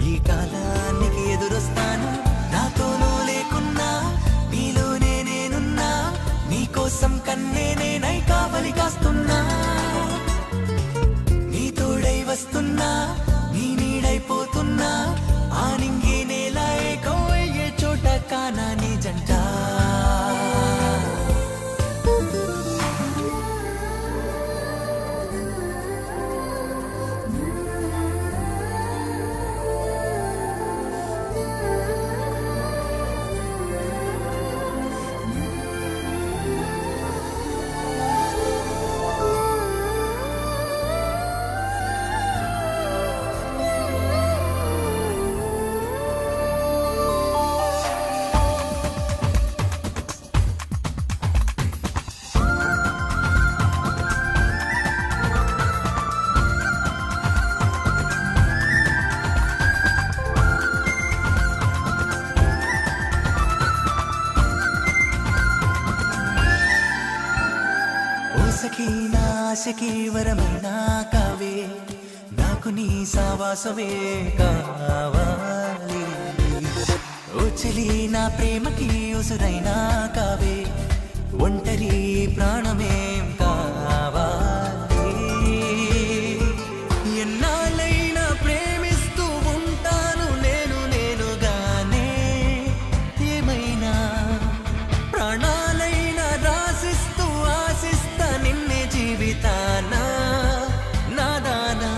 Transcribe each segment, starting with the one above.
ఈ కాలానికి ఎదురొస్తాను నాతోనూ లేకున్నా నీలోనే నేనున్నా నీకోసం కన్నే నేనై కావలి కాస్తున్నా నీ తోడై వస్తున్నా నీ నీడైపోతున్నా ఆ నింగి నేల ఏకం అయ్యే చోట కానా నీ జంట ఆశకి వరమైనా కావే నాకు నీ సావాసమే కావాలి ఓ చెలి నా ప్రేమకి ఉసురైనా కావే ఒంటరి ప్రాణమేం కావాలి ఎన్నాళ్ళైనా ప్రేమిస్తూ ఉంటాను నేనుగానే ఏమైనా ప్రాణాలైనా రాసిస్తూ ఆశిస్తా నిన్నే జీవితానా నాదానా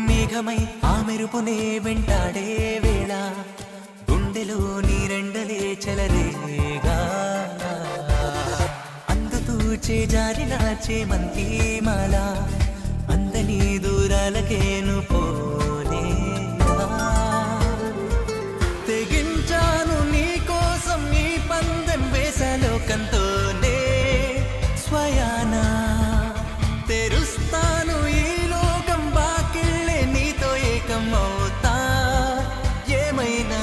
మేఘమై ఆ మెరుపునే వెంటాడే వేళ గుండెలో నీరెండలే చెలరేగా అందుతూ చేజారిన చేమంతి మాల అందని దూరాలకేను పోలేగా తెగించాను నీ కోసం ఈ పందెం వేసలోకంతోనే స్వయానా తెరుస్తాను ఈ లోకం బాకిళ్ళే నీతో ఏకం అవుతా ఏమైనా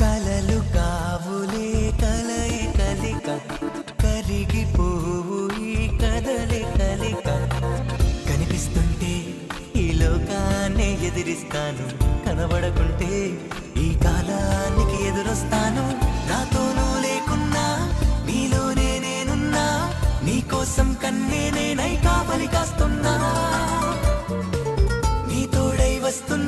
కలలు కావులే కలయికలిక కరిగిపోవు ఈ కదలి కలిక కనిపిస్తుంటే ఈ లోకాన్ని ఎదిరిస్తాను కనబడకుంటే ఈ కాలానికి ఎదురొస్తాను నాతోనూ లేకున్నా నీలోనే నేనున్నా నీకోసం కన్నే నేనై కావలి కాస్తున్నా నీ తోడై వస్తున్నా